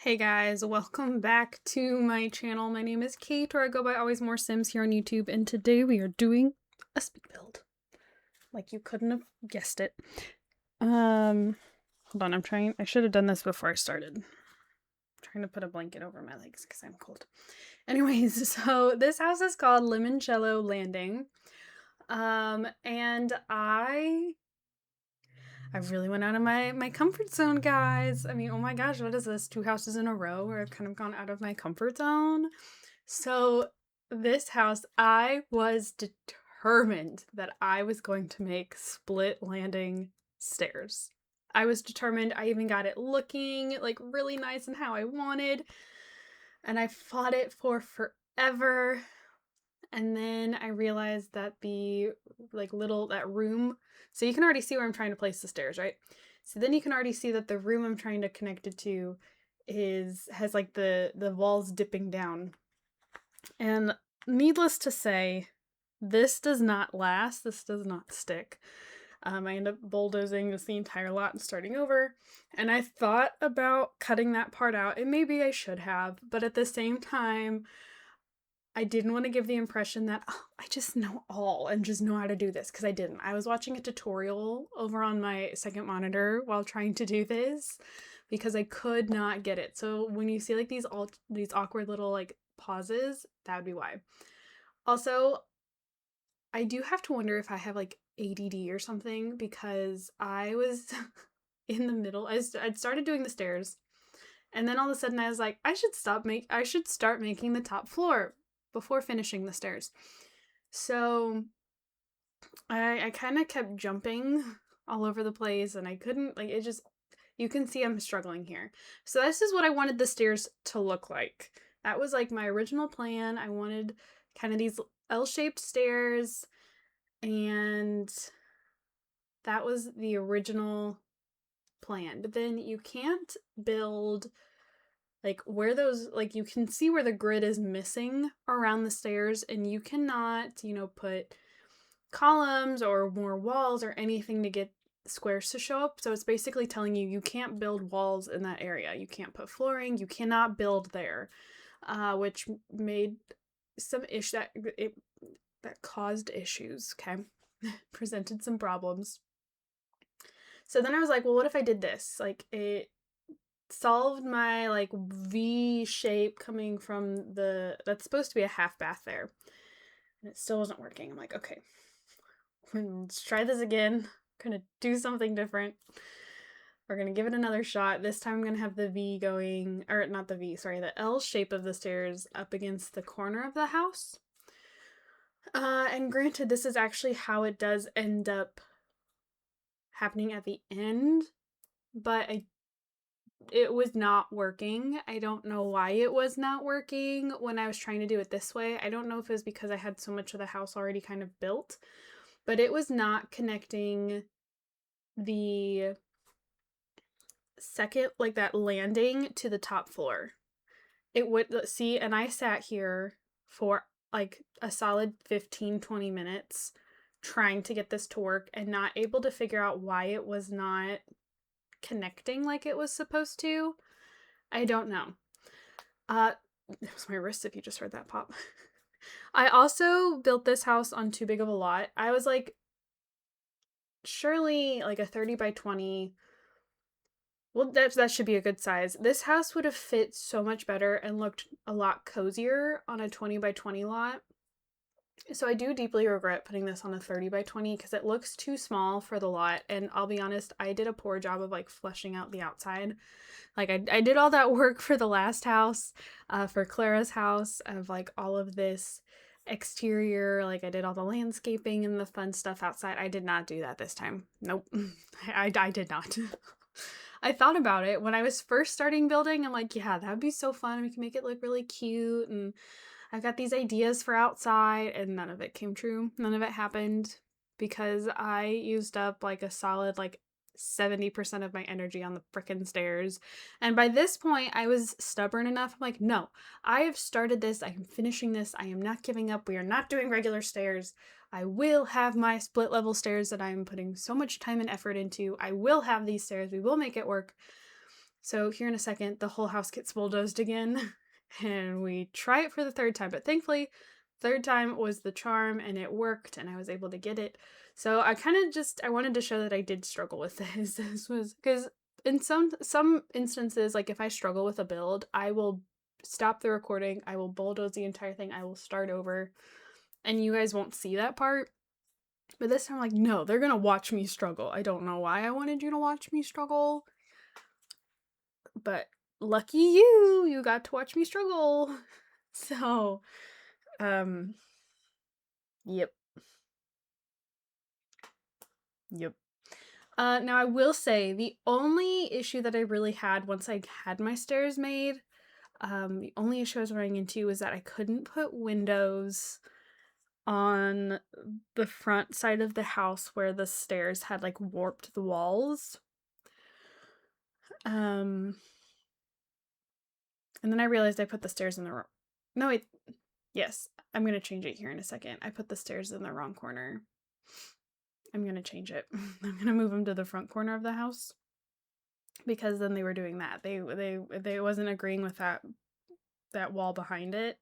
Hey guys, welcome back to my channel. My name is Kate, or I go by AlwaysMoreSims here on YouTube, and today we are doing a speed build. Like you couldn't have guessed it. Hold on, I should have done this before I started. I'm trying to put a blanket over my legs because I'm cold. Anyways, so this house is called Limoncello Landing. And I really went out of my comfort zone, guys. I mean, oh my gosh, what is this? 2 houses in a row where I've kind of gone out of my comfort zone. So this house, I was determined that I was going to make split landing stairs. I was determined. I even got it looking like really nice and how I wanted. And I fought it for forever. And then I realized that that room, so you can already see where I'm trying to place the stairs, right? So then you can already see that the room I'm trying to connect it to has like the walls dipping down. And needless to say, this does not last. This does not stick. I end up bulldozing the entire lot and starting over. And I thought about cutting that part out, and maybe I should have, but at the same time, I didn't want to give the impression that, oh, I just know all and just know how to do this, because I didn't. I was watching a tutorial over on my second monitor while trying to do this because I could not get it. So when you see like these awkward little like pauses, that would be why. Also, I do have to wonder if I have like ADD or something, because I was in the middle. I'd started doing the stairs, and then all of a sudden I was like, I should start making the top floor before finishing the stairs. So I kind of kept jumping all over the place, and I couldn't, like, it just, you can see I'm struggling here. So this is what I wanted the stairs to look like. That was like my original plan. I wanted kind of these L-shaped stairs, and that was the original plan. But then you can't build like where those, like, you can see where the grid is missing around the stairs, and you cannot, put columns or more walls or anything to get squares to show up. So it's basically telling you you can't build walls in that area. You can't put flooring. You cannot build there, which made some that caused issues. Okay, presented some problems. So then I was like, well, what if I did this? Like, it solved my like V shape coming from that's supposed to be a half bath there, and it still wasn't working. I'm like, okay, let's try this again. I'm gonna do something different. We're gonna give it another shot. This time I'm gonna have the V going, or not the V, sorry, the L shape of the stairs up against the corner of the house. And granted, this is actually how it does end up happening at the end, but it was not working. I don't know why it was not working when I was trying to do it this way. I don't know if it was because I had so much of the house already kind of built, but it was not connecting the second, like that landing, to the top floor. It would, see, and I sat here for like a solid 15-20 minutes trying to get this to work and not able to figure out why it was not connecting like it was supposed to. I don't know. It was my wrist if you just heard that pop. I also built this house on too big of a lot. I was like, surely like a 30 by 20. Well, that should be a good size. This house would have fit so much better and looked a lot cozier on a 20 by 20 lot. So I do deeply regret putting this on a 30 by 20 because it looks too small for the lot. And I'll be honest, I did a poor job of like fleshing out the outside. Like I did all that work for the last house, for Clara's house, of like all of this exterior. Like I did all the landscaping and the fun stuff outside. I did not do that this time. Nope. I did not. I thought about it when I was first starting building. I'm like, yeah, that would be so fun. We can make it look really cute, and I've got these ideas for outside, and none of it came true. None of it happened because I used up like a solid like 70% of my energy on the frickin' stairs. And by this point, I was stubborn enough. I'm like, no, I have started this. I am finishing this. I am not giving up. We are not doing regular stairs. I will have my split level stairs that I'm putting so much time and effort into. I will have these stairs. We will make it work. So here in a second, the whole house gets bulldozed again, and we try it for the third time. But thankfully, third time was the charm, and it worked, and I was able to get it. So I kind of I wanted to show that I did struggle with this. This was because in some instances, like if I struggle with a build, I will stop the recording, I will bulldoze the entire thing, I will start over, and you guys won't see that part. But this time, I'm like, no, they're gonna watch me struggle. I don't know why I wanted you to watch me struggle, but lucky you got to watch me struggle. So, yep. Yep. Now I will say the only issue that I really had once I had my stairs made, the only issue I was running into was that I couldn't put windows on the front side of the house where the stairs had like warped the walls. And then I realized I put the stairs in the wrong. No, wait. Yes, I'm gonna change it here in a second. I put the stairs in the wrong corner. I'm gonna change it. I'm gonna move them to the front corner of the house because then they were doing that. They wasn't agreeing with that wall behind it.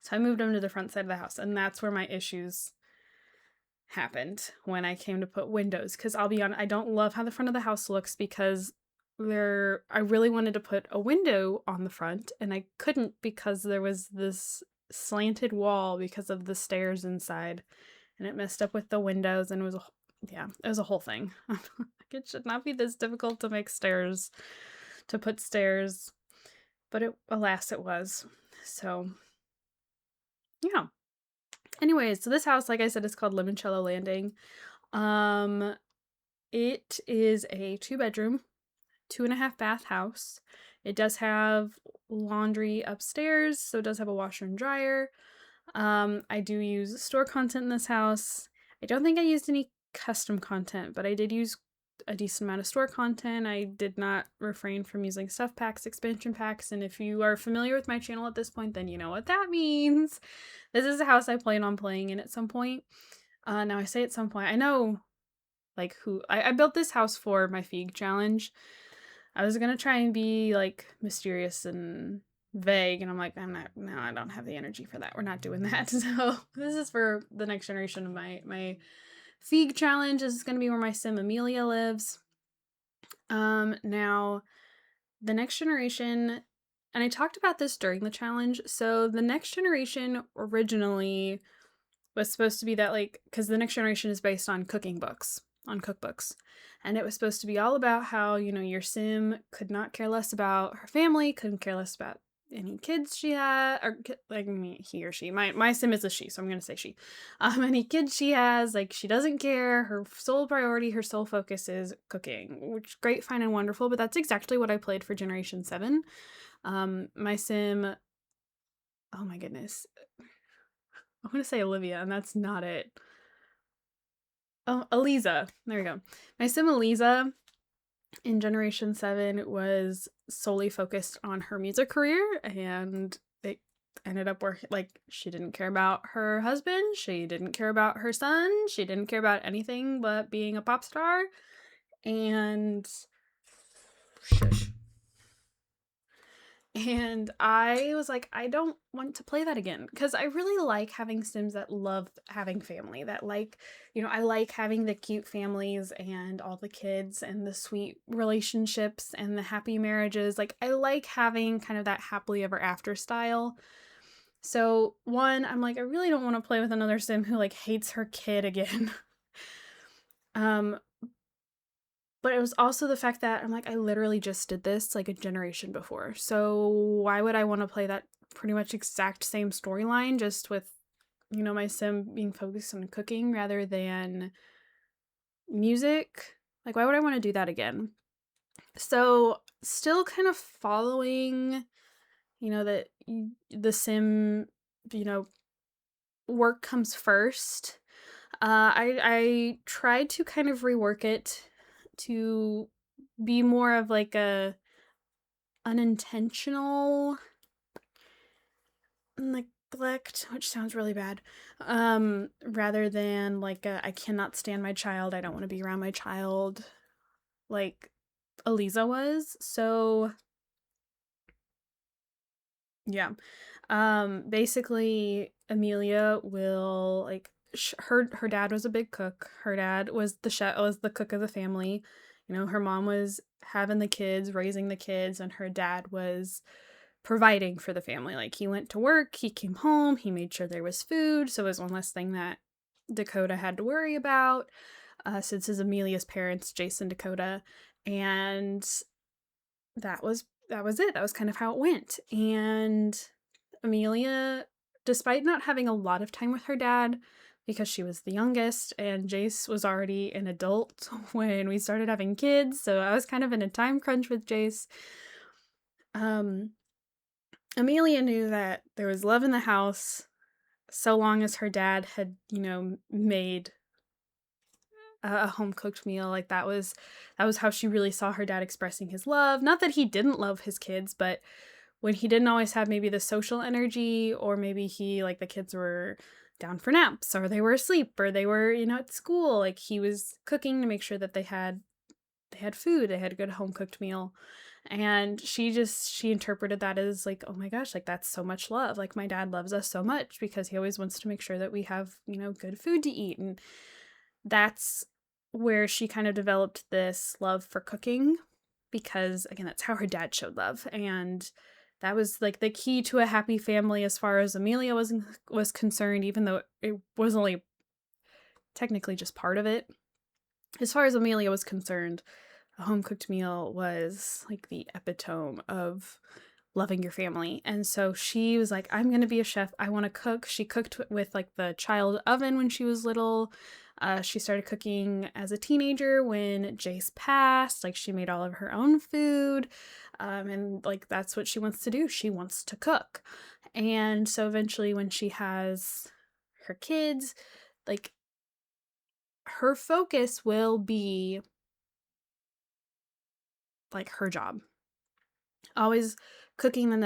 So I moved them to the front side of the house, and that's where my issues happened when I came to put windows. Because I'll be honest, I don't love how the front of the house looks because I really wanted to put a window on the front, and I couldn't because there was this slanted wall because of the stairs inside, and it messed up with the windows, and it was a whole thing. It should not be this difficult to put stairs, but alas it was. So yeah. Anyways, so this house, like I said, is called Limoncello Landing. It is a 2-bedroom, 2.5 bath house. It does have laundry upstairs, so it does have a washer and dryer. I do use store content in this house. I don't think I used any custom content, but I did use a decent amount of store content. I did not refrain from using stuff packs, expansion packs, and if you are familiar with my channel at this point, then you know what that means. This is a house I plan on playing in at some point. Now I say at some point, I know like who I built this house for my Feig challenge. I was gonna try and be like mysterious and vague, and I'm like, I don't have the energy for that. We're not doing that. So this is for the next generation of my Feig challenge. This is gonna be where my sim Amelia lives. Now the next generation, and I talked about this during the challenge, so the next generation originally was supposed to be that, like, because the next generation is based on cookbooks. And it was supposed to be all about how, your sim could not care less about her family, couldn't care less about any kids she had, or like me, he or she. My sim is a she, so I'm gonna say she. Any kids she has, like, she doesn't care. Her sole priority, her sole focus is cooking, which is great, fine, and wonderful. But that's exactly what I played for Generation 7. My sim. Oh my goodness. I want to say Olivia, and that's not it. Oh, Eliza. There we go. My sim Eliza in Generation 7 was solely focused on her music career, and it ended up working. Like, she didn't care about her husband, she didn't care about her son, she didn't care about anything but being a pop star. And shush. And I was like, I don't want to play that again, because I really like having sims that love having family, that like, I like having the cute families and all the kids and the sweet relationships and the happy marriages. Like, I like having kind of that happily ever after style. So one, I'm like, I really don't want to play with another sim who like hates her kid again. But it was also the fact that I'm like, I literally just did this like a generation before. So why would I want to play that pretty much exact same storyline just with, my sim being focused on cooking rather than music? Like, why would I want to do that again? So still kind of following, that the sim, work comes first. I tried to kind of rework it to be more of like a unintentional neglect, which sounds really bad, rather than like I cannot stand my child, I don't want to be around my child, like Eliza was. So yeah. Basically Amelia will like her dad was a big cook. Her dad was the chef, was the cook of the family. You know, her mom was having the kids, raising the kids, and her dad was providing for the family. Like he went to work, he came home, he made sure there was food, so it was one less thing that Dakota had to worry about. Since his Amelia's parents, Jason Dakota, and that was it. That was kind of how it went. And Amelia, despite not having a lot of time with her dad because she was the youngest and Jace was already an adult when we started having kids, so I was kind of in a time crunch with Jace. Um, Amelia knew that there was love in the house so long as her dad had, made a home cooked meal. Like that was how she really saw her dad expressing his love. Not that he didn't love his kids, but when he didn't always have maybe the social energy, or maybe he like the kids were down for naps or they were asleep or they were, at school, like he was cooking to make sure that they had food, they had a good home cooked meal. And she interpreted that as like, oh my gosh, like that's so much love. Like my dad loves us so much because he always wants to make sure that we have, good food to eat. And that's where she kind of developed this love for cooking, because again, that's how her dad showed love. And that was like the key to a happy family as far as Amelia was concerned, even though it was only technically just part of it. As far as Amelia was concerned, a home cooked meal was like the epitome of loving your family. And so she was like, I'm going to be a chef. I want to cook. She cooked with like the child oven when she was little. She started cooking as a teenager when Jace passed. Like she made all of her own food. And like that's what she wants to do. She wants to cook. And so eventually when she has her kids, like her focus will be like her job. Always cooking the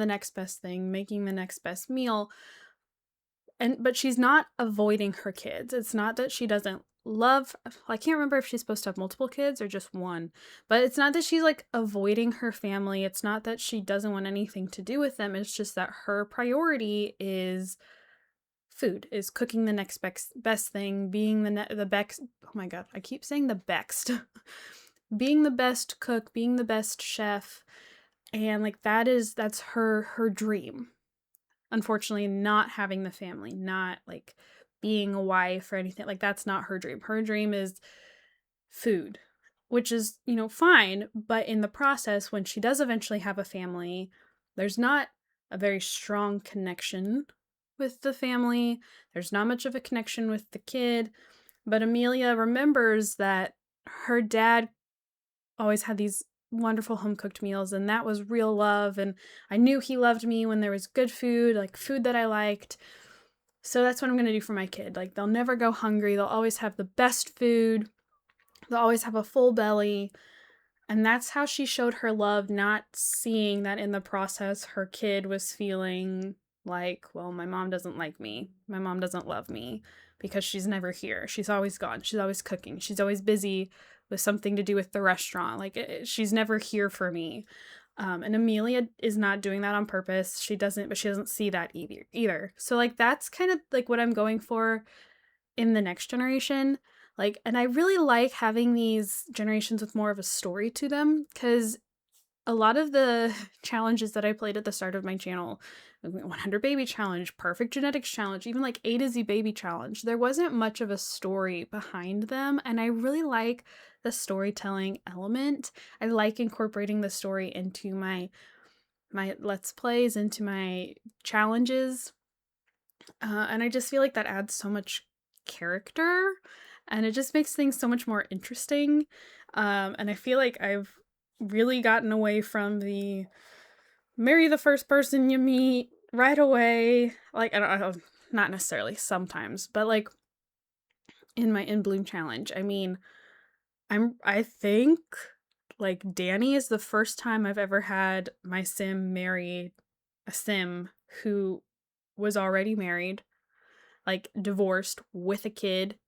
next best thing, making the next best meal. But she's not avoiding her kids. It's not that she doesn't love, I can't remember if she's supposed to have multiple kids or just one, but it's not that she's like avoiding her family. It's not that she doesn't want anything to do with them. It's just that her priority is food, is cooking the next best thing, being the best. Oh my god, I keep saying the best. Being the best cook, being the best chef, and like that's her dream. Unfortunately, not having the family, not like being a wife or anything, like that's not her dream. Her dream is food, which is, fine, but in the process when she does eventually have a family, there's not a very strong connection with the family. There's not much of a connection with the kid, but Amelia remembers that her dad always had these wonderful home cooked meals, and that was real love, and I knew he loved me when there was good food, like food that I liked. So that's what I'm going to do for my kid. Like they'll never go hungry. They'll always have the best food. They'll always have a full belly. And that's how she showed her love, not seeing that in the process her kid was feeling like, well, my mom doesn't like me. My mom doesn't love me because she's never here. She's always gone. She's always cooking. She's always busy with something to do with the restaurant. Like she's never here for me. And Amelia is not doing that on purpose. She doesn't see that either. So like that's kind of like what I'm going for in the next generation. Like, and I really like having these generations with more of a story to them, because a lot of the challenges that I played at the start of my channel, 100 baby challenge, perfect genetics challenge, even like A to Z baby challenge, there wasn't much of a story behind them. And I really like the storytelling element. I like incorporating the story into my Let's Plays, into my challenges. And I just feel like that adds so much character, and it just makes things so much more interesting. And I feel like I've really gotten away from the marry the first person you meet right away. Like, I don't know, not necessarily sometimes, but like in my In Bloom challenge, I mean, I think like Danny is the first time I've ever had my sim marry a sim who was already married, like divorced with a kid,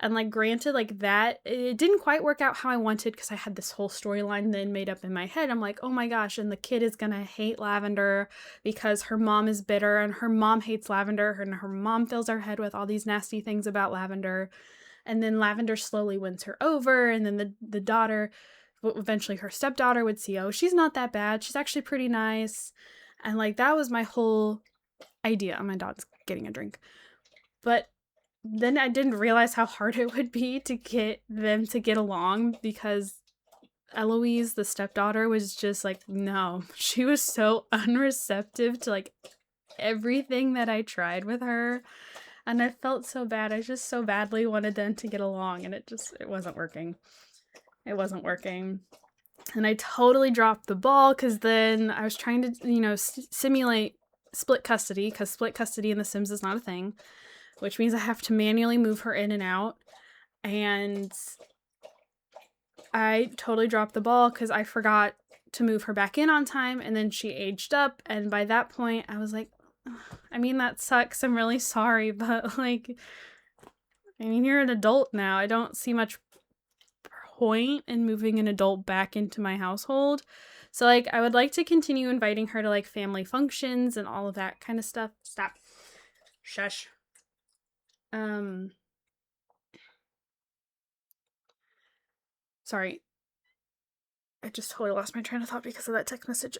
And, like, granted, like, that it didn't quite work out how I wanted because I had this whole storyline then made up in my head. I'm like, "Oh my gosh, and the kid is gonna hate Lavender because her mom is bitter, and her mom hates Lavender, and her mom fills her head with all these nasty things about Lavender." And then Lavender slowly wins her over, and then the daughter, eventually her stepdaughter would see, "Oh, she's not that bad. She's actually pretty nice." And, like, that was my whole idea. My dog's getting a drink. But then I didn't realize how hard it would be to get them to get along because Eloise, the stepdaughter, was just like, no. She was so unreceptive to, like, everything that I tried with her. And I felt so bad. I just so badly wanted them to get along, and it wasn't working. It wasn't working. And I totally dropped the ball because then I was trying to, simulate split custody, because split custody in The Sims is not a thing, which means I have to manually move her in and out. And I totally dropped the ball because I forgot to move her back in on time, and then she aged up, and by that point I was like, I mean, that sucks, I'm really sorry, but, like, I mean, you're an adult now. I don't see much point in moving an adult back into my household. So, like, I would like to continue inviting her to, like, family functions and all of that kind of stuff. Stop. Shush. Sorry. I just totally lost my train of thought because of that text message.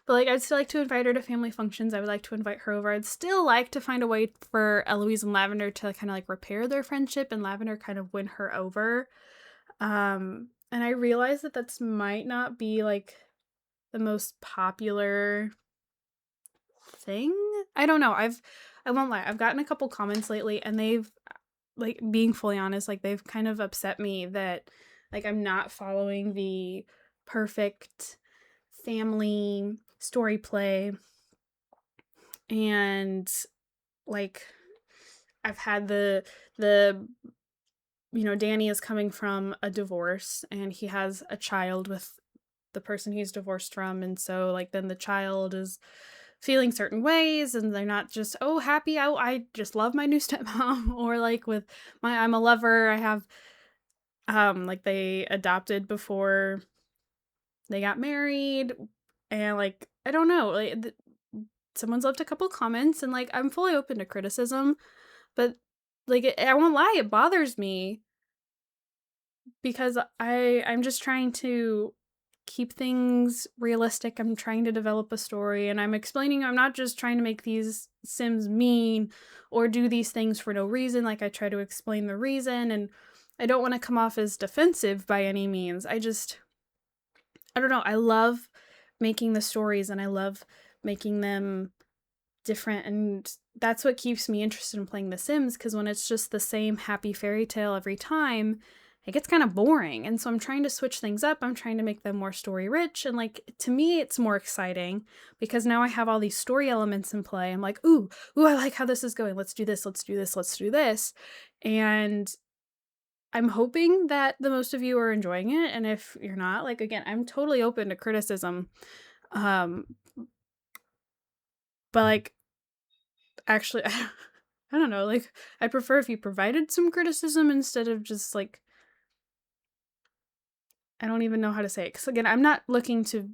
But, like, I'd still like to invite her to family functions. I would like to invite her over. I'd still like to find a way for Eloise and Lavender to kind of, like, repair their friendship and Lavender kind of win her over. And I realize that that's might not be, like, the most popular thing. I don't know. I won't lie. I've gotten a couple comments lately, and they've, like, being fully honest, like, they've kind of upset me that, like, I'm not following the perfect family story play. And, like, I've had the Danny is coming from a divorce, and he has a child with the person he's divorced from, and so, like, then the child is feeling certain ways, and they're not just, oh, happy, I just love my new stepmom, or, like, with I'm a lover, I have, like, they adopted before they got married, and, like, I don't know, like, someone's left a couple comments, and, like, I'm fully open to criticism, but, like, I won't lie, it bothers me because I'm just trying to keep things realistic. I'm trying to develop a story, and I'm explaining I'm not just trying to make these Sims mean or do these things for no reason. Like, I try to explain the reason, and I don't want to come off as defensive by any means. I don't know. I love making the stories, and I love making them different, and that's what keeps me interested in playing The Sims, because when it's just the same happy fairy tale every time, it gets kind of boring. And so I'm trying to switch things up. I'm trying to make them more story rich, and, like, to me it's more exciting because now I have all these story elements in play. I'm like, ooh, I like how this is going. Let's do this, let's do this, let's do this. And I'm hoping that the most of you are enjoying it, and if you're not, like, again, I'm totally open to criticism. But, like, actually, I don't know, like, I'd prefer if you provided some criticism instead of just, like, I don't even know how to say it. Because, again, I'm not looking to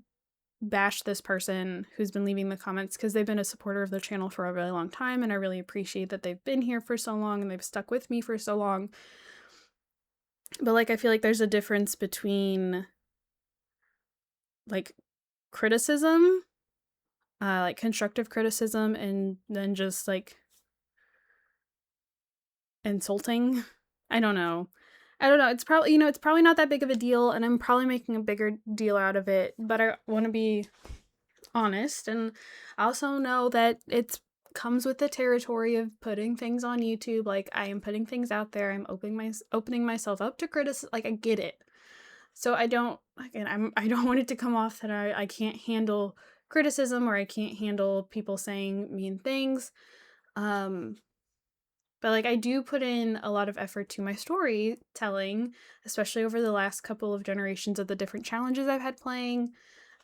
bash this person who's been leaving the comments, because they've been a supporter of the channel for a really long time, and I really appreciate that they've been here for so long and they've stuck with me for so long. But, like, I feel like there's a difference between, like, criticism, like, constructive criticism, and then just, like, insulting. I don't know. It's probably, it's probably not that big of a deal, and I'm probably making a bigger deal out of it, but I want to be honest, and I also know that it comes with the territory of putting things on YouTube. Like, I am putting things out there. I'm opening myself up to criticism. Like, I get it. So I don't want it to come off that I can't handle criticism, or I can't handle people saying mean things. But, like, I do put in a lot of effort to my storytelling, especially over the last couple of generations of the different challenges I've had playing.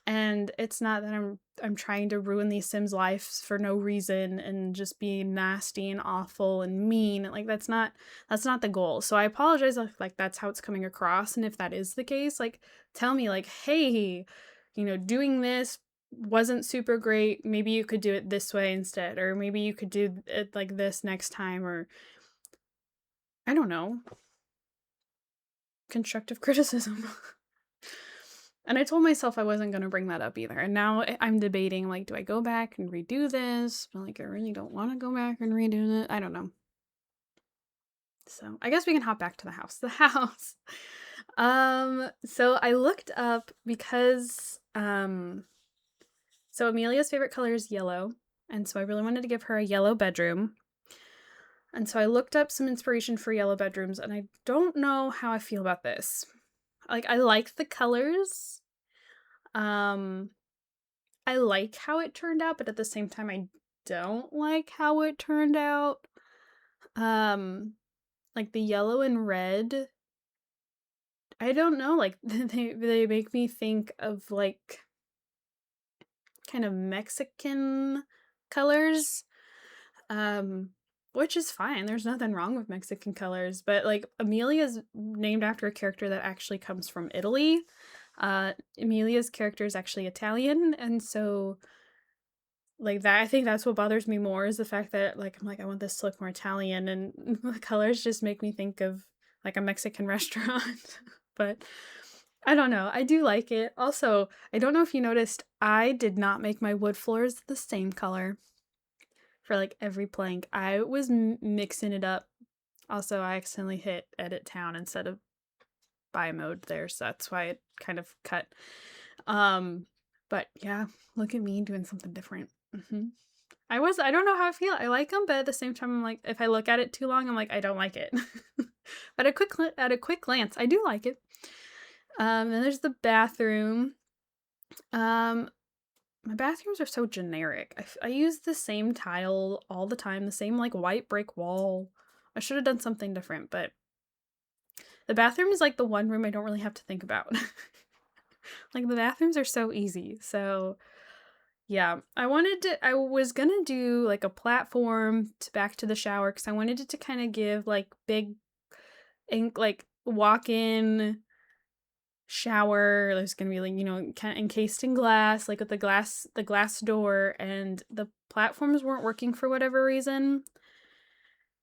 And it's not that I'm trying to ruin these Sims' lives for no reason and just be nasty and awful and mean. Like that's not the goal. So I apologize if like that's how it's coming across. And if that is the case, like tell me like, hey, doing this wasn't super great. Maybe you could do it this way instead, or maybe you could do it like this next time, or I don't know. Constructive criticism. And I told myself I wasn't going to bring that up either. And now I'm debating, like, do I go back and redo this? But, like, I really don't want to go back and redo it. I don't know. So I guess we can hop back to the house. The house. So I looked up because, so Amelia's favorite color is yellow. And so I really wanted to give her a yellow bedroom. And so I looked up some inspiration for yellow bedrooms, and I don't know how I feel about this. Like, I like the colors. I like how it turned out, but at the same time, I don't like how it turned out. Like the yellow and red, I don't know, like they make me think of like kind of Mexican colors. Which is fine. There's nothing wrong with Mexican colors, but like Amelia's named after a character that actually comes from Italy. Amelia's character is actually Italian, and so like that, I think that's what bothers me more is the fact that like I'm like I want this to look more Italian, and the colors just make me think of like a Mexican restaurant. But I don't know. I do like it. Also, I don't know if you noticed, I did not make my wood floors the same color for like every plank. I was mixing it up. Also, I accidentally hit edit town instead of buy mode there, so that's why it kind of cut. But yeah, look at me doing something different. I don't know how I feel. I like them, but at the same time, I'm like, if I look at it too long, I'm like, I don't like it. But at a quick glance, I do like it. Then there's the bathroom. My bathrooms are so generic. I use the same tile all the time, the same like white brick wall. I should have done something different, but the bathroom is like the one room I don't really have to think about. Like the bathrooms are so easy. So yeah, I was gonna do like a platform to back to the shower because I wanted it to kind of give like big ink, like walk in shower. There's gonna be like, kind of encased in glass, like with the glass door, and the platforms weren't working for whatever reason.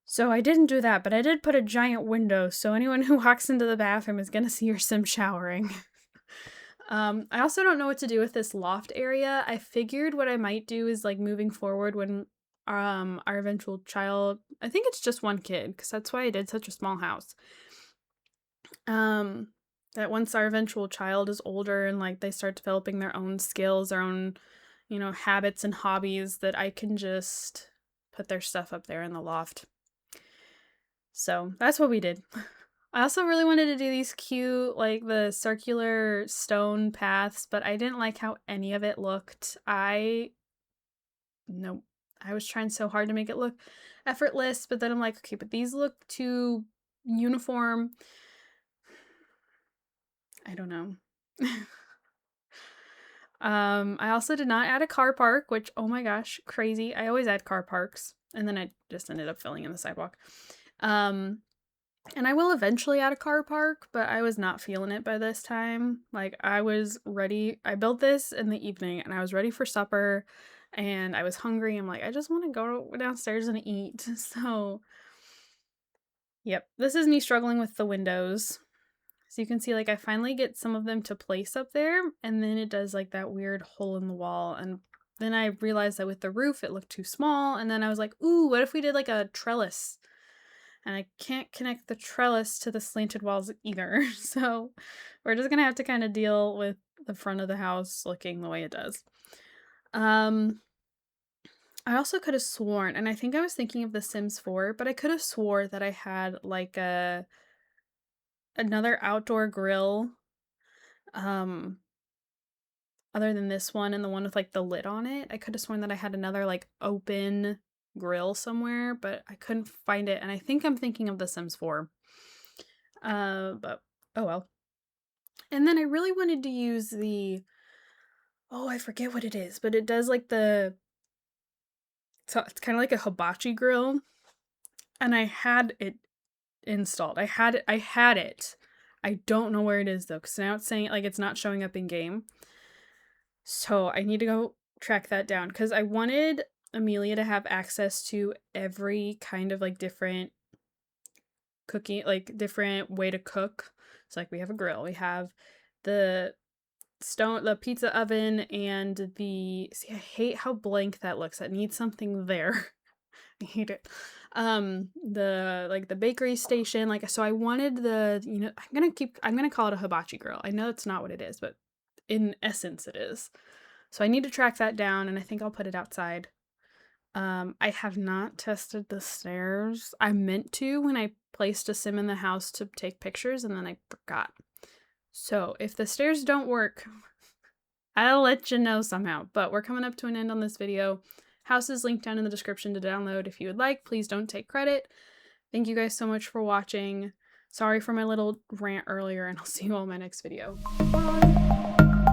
So I didn't do that, but I did put a giant window, so anyone who walks into the bathroom is gonna see your sim showering. I also don't know what to do with this loft area. I figured what I might do is like moving forward when our eventual child, I think it's just one kid, because that's why I did such a small house. That once our eventual child is older and like they start developing their own skills, their own, habits and hobbies, that I can just put their stuff up there in the loft. So that's what we did. I also really wanted to do these cute, like the circular stone paths, but I didn't like how any of it looked. Nope. I was trying so hard to make it look effortless, but then I'm like, okay, but these look too uniform. I don't know. I also did not add a car park, which, oh my gosh, crazy. I always add car parks, and then I just ended up filling in the sidewalk. And I will eventually add a car park, but I was not feeling it by this time. Like, I was ready. I built this in the evening, and I was ready for supper, and I was hungry. I'm like, I just want to go downstairs and eat. So, yep, this is me struggling with the windows. So you can see, like, I finally get some of them to place up there, and then it does, like, that weird hole in the wall, and then I realized that with the roof, it looked too small, and then I was like, ooh, what if we did, like, a trellis? And I can't connect the trellis to the slanted walls either, so we're just gonna have to kind of deal with the front of the house looking the way it does. I also could have sworn, and I think I was thinking of The Sims 4, but I could have swore that I had, like, another outdoor grill, other than this one and the one with, like, the lid on it. I could have sworn that I had another, like, open grill somewhere, but I couldn't find it, and I think I'm thinking of The Sims 4. But oh well. And then I really wanted to use the Oh, I forget what it is, but it does like so it's kind of like a hibachi grill, and I had it installed. I had it. I don't know where it is though, because now it's saying like it's not showing up in game. So I need to go track that down because I wanted Amelia to have access to every kind of like different cooking, like different way to cook. So like we have a grill, we have the the pizza oven, and the see, I hate how blank that looks. That needs something there. I hate it. The like the bakery station, like so I wanted the, I'm gonna call it a hibachi grill. I know it's not what it is, but in essence it is. So I need to track that down, and I think I'll put it outside. I have not tested the stairs. I meant to when I placed a sim in the house to take pictures, and then I forgot. So if the stairs don't work, I'll let you know somehow. But we're coming up to an end on this video. House is linked down in the description to download if you would like. Please don't take credit. Thank you guys so much for watching. Sorry for my little rant earlier, and I'll see you all in my next video. Bye!